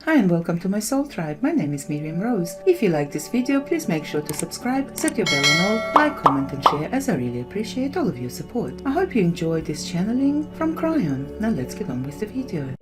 Hi and welcome to my soul tribe. My name is Miriam Rose. If you like this video, please make sure to subscribe, set your bell on all, like, comment and share, as I really appreciate all of your support. I hope you enjoyed this channeling from Kryon. Now let's get on with the video.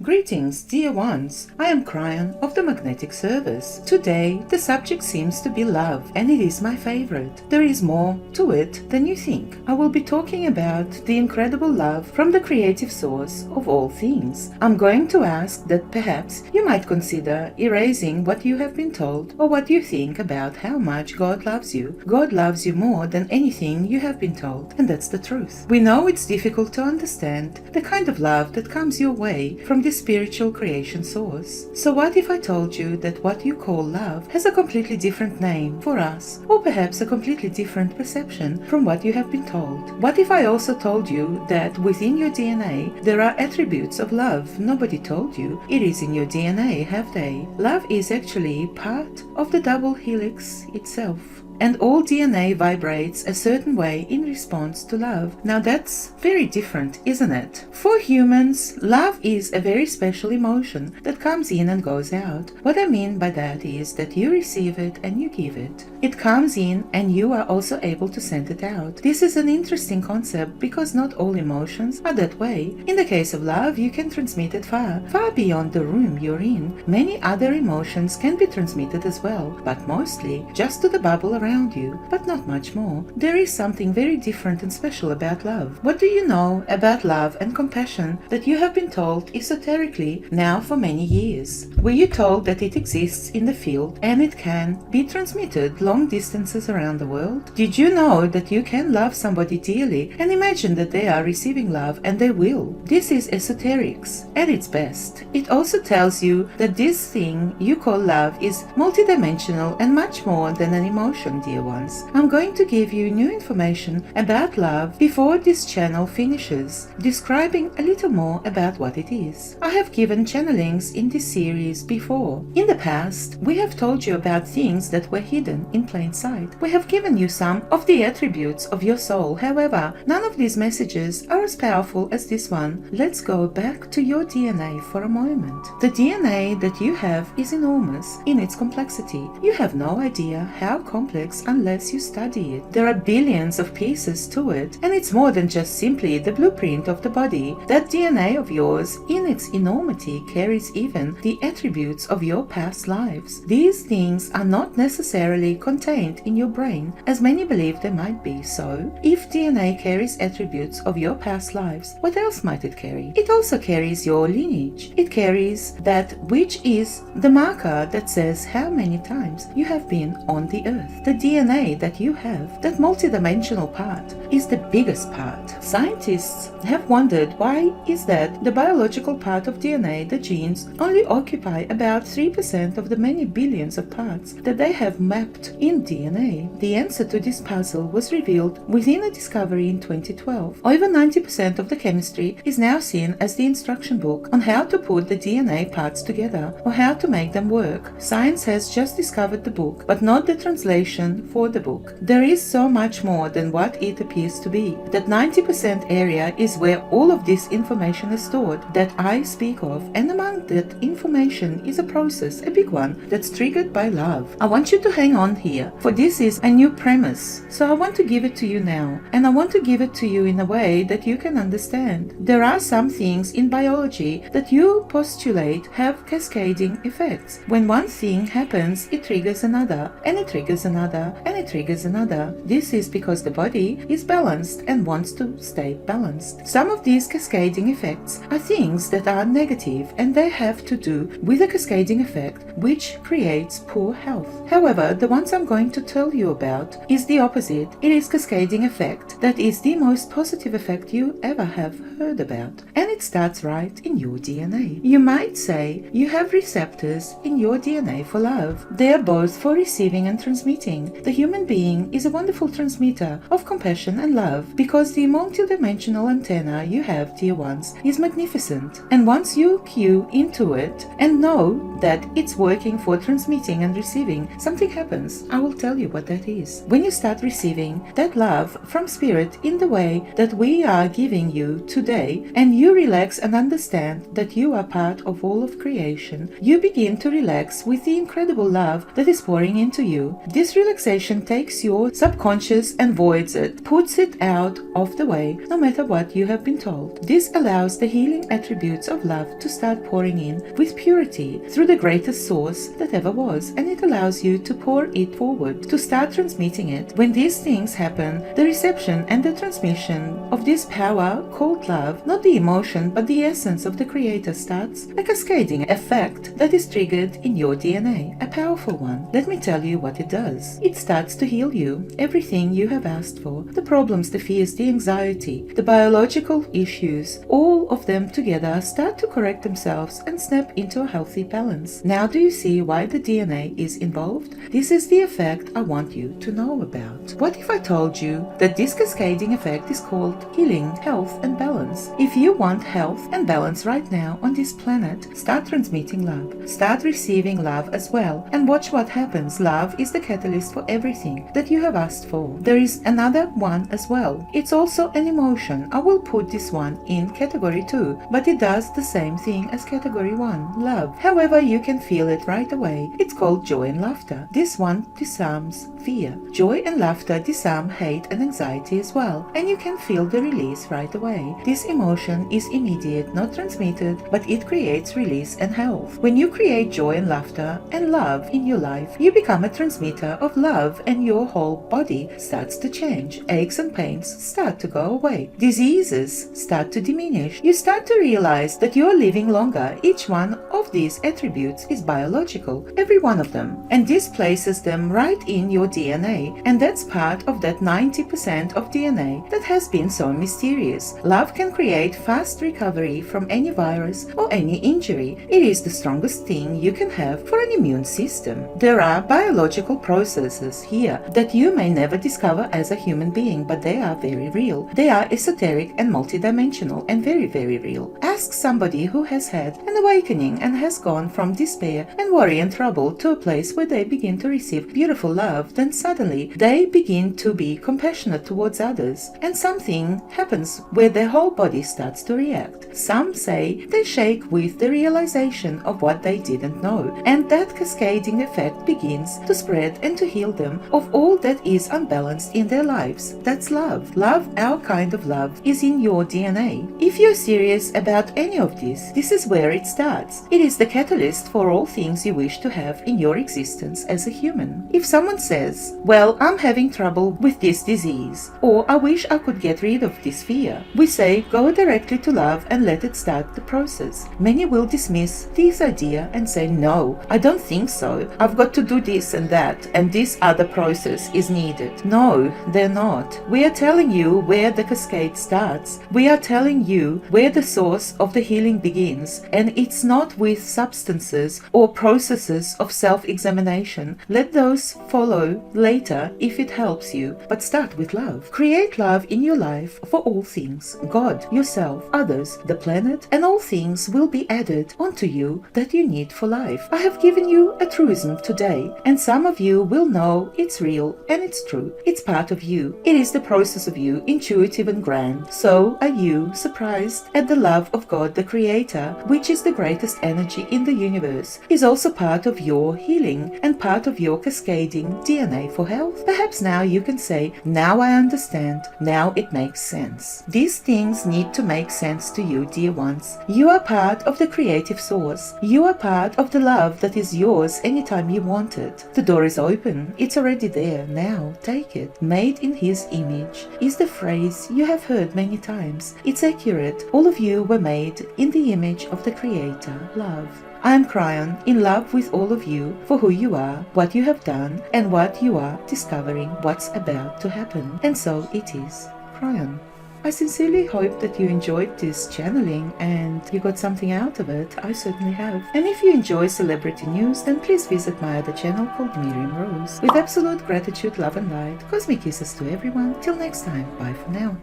Greetings, dear ones. I am Kryon of the Magnetic Service. Today, the subject seems to be love, and it is my favorite. There is more to it than you think. I will be talking about the incredible love from the creative source of all things. I'm going to ask that perhaps you might consider erasing what you have been told or what you think about how much God loves you. God loves you more than anything you have been told, and that's the truth. We know it's difficult to understand the kind of love that comes your way from this spiritual creation source. So what if I told you that what you call love has a completely different name for us, or perhaps a completely different perception from what you have been told? What if I also told you that within your DNA there are attributes of love nobody told you? It is in your DNA, have they? Love is actually part of the double helix itself. And all DNA vibrates a certain way in response to love. Now that's very different, isn't it? For humans, love is a very special emotion that comes in and goes out. What I mean by that is that you receive it and you give it. It comes in and you are also able to send it out. This is an interesting concept because not all emotions are that way. In the case of love, you can transmit it far beyond the room you're in. Many other emotions can be transmitted as well, but mostly just to the bubble around you, but not much more. There is something very different and special about love. What do you know about love and compassion that you have been told esoterically now for many years? Were you told that it exists in the field and it can be transmitted long distances around the world? Did you know that you can love somebody dearly and imagine that they are receiving love, and they will? This is esoterics at its best. It also tells you that this thing you call love is multidimensional and much more than an emotion, dear ones. I'm going to give you new information about love before this channel finishes, describing a little more about what it is. I have given channelings in this series before. In the past, we have told you about things that were hidden in plain sight. We have given you some of the attributes of your soul. However, none of these messages are as powerful as this one. Let's go back to your DNA for a moment. The DNA that you have is enormous in its complexity. You have no idea how complex unless you study it. There are billions of pieces to it, and it's more than just simply the blueprint of the body. That DNA of yours, in its enormity, carries even the attributes of your past lives. These things are not necessarily contained in your brain, as many believe they might be. So, if DNA carries attributes of your past lives, what else might it carry? It also carries your lineage. It carries that which is the marker that says how many times you have been on the earth. The DNA that you have, that multidimensional part, is the biggest part. Scientists have wondered why is that the biological part of DNA, the genes, only occupy about 3% of the many billions of parts that they have mapped in DNA. The answer to this puzzle was revealed within a discovery in 2012. Over 90% of the chemistry is now seen as the instruction book on how to put the DNA parts together or how to make them work. Science has just discovered the book, but not the translation for the book. There is so much more than what it appears to be. That 90% area is where all of this information is stored that I speak of, and among that information is a process, a big one, that's triggered by love. I want you to hang on here, for this is a new premise. So I want to give it to you now, and I want to give it to you in a way that you can understand. There are some things in biology that you postulate have cascading effects. When one thing happens, it triggers another, and it triggers another, and it triggers another. This is because the body is balanced and wants to stay balanced. Some of these cascading effects are things that are negative, and they have to do with a cascading effect which creates poor health. However, the ones I'm going to tell you about is the opposite. It is cascading effect that is the most positive effect you ever have heard about, and it starts right in your DNA. You might say you have receptors in your DNA for love. They are both for receiving and transmitting. being. The human being is a wonderful transmitter of compassion and love, because the multidimensional antenna you have, dear ones, is magnificent. And once you cue into it and know that it's working for transmitting and receiving, something happens. I will tell you what that is. When you start receiving that love from Spirit in the way that we are giving you today, and you relax and understand that you are part of all of creation, you begin to relax with the incredible love that is pouring into you. This relaxation takes your subconscious and voids it, puts it out of the way, no matter what you have been told. This allows the healing attributes of love to start pouring in with purity through the greatest source that ever was, and it allows you to pour it forward, to start transmitting it. When these things happen, the reception and the transmission of this power called love, not the emotion but the essence of the Creator, starts a cascading effect that is triggered in your DNA, a powerful one. Let me tell you what it does. It starts to heal you, everything you have asked for, the problems, the fears, the anxiety, the biological issues, all of them together start to correct themselves and snap into a healthy balance. Now do you see why the DNA is involved? This is the effect I want you to know about. What if I told you that this cascading effect is called healing, health and balance? If you want health and balance right now on this planet, start transmitting love. Start receiving love as well, and watch what happens. Love is the catalyst for everything that you have asked for. There is another one as well. It's also an emotion. I will put this one in category 2, but it does the same thing as category 1, love. However, you can feel it right away. It's called joy and laughter. This one disarms fear. Joy and laughter disarm hate and anxiety as well, and you can feel the release right away. This emotion is immediate, not transmitted, but it creates release and health. When you create joy and laughter and love in your life, you become a transmitter of love, and your whole body starts to change. Aches and pains start to go away. Diseases start to diminish. You start to realize that you are living longer. Each one of these attributes is biological, every one of them, and this places them right in your DNA, and that's part of that 90% of DNA that has been so mysterious. Love can create fast recovery from any virus or any injury. It is the strongest thing you can have for an immune system. There are biological processes here that you may never discover as a human being, but they are very real. They are esoteric and multidimensional and very, very real. Ask somebody who has had an awakening and has gone from despair and worry and trouble to a place where they begin to receive beautiful love. Then suddenly they begin to be compassionate towards others, and something happens where their whole body starts to react. Some say they shake with the realization of what they didn't know, and that cascading effect begins to spread and to heal them of all that is unbalanced in their lives. That's love. Love, our kind of love, is in your DNA. If you're serious about any of this is where it starts. It is the catalyst for all things you wish to have in your existence as a human. If someone says, well, I'm having trouble with this disease, or I wish I could get rid of this fear, we say, go directly to love and let it start the process. Many will dismiss this idea and say, no, I don't think so. I've got to do this and that, and this other process is needed. No, they're not. We are telling you where the cascade starts. We are telling you where the source of the healing begins, and it's not with substances or processes of self-examination. Let those follow later if it helps you, but start with love. Create love in your life for all things. God, yourself, others, the planet, and all things will be added onto you that you need for life. I have given you a truism today, and some of you will know it's real and it's true. It's part of you. It is the process of you, intuitive and grand. So are you surprised at the love of God, the Creator, which is the greatest energy in the universe, is also part of your healing and part of your cascading DNA for health? Perhaps now you can say, now I understand, now it makes sense. These things need to make sense to you, dear ones. You are part of the creative source. You are part of the love that is yours anytime you want it. The door is open. It's already there. Now take it. Made in His image is the phrase you have heard many times. It's accurate. All of you were made in the image of the Creator, love. I am Kryon, in love with all of you for who you are, what you have done, and what you are discovering, what's about to happen. And so it is. Kryon. I sincerely hope that you enjoyed this channeling and you got something out of it. I certainly have. And if you enjoy celebrity news, then please visit my other channel called Miriam Rose. With absolute gratitude, love and light, cosmic kisses to everyone. Till next time, bye for now.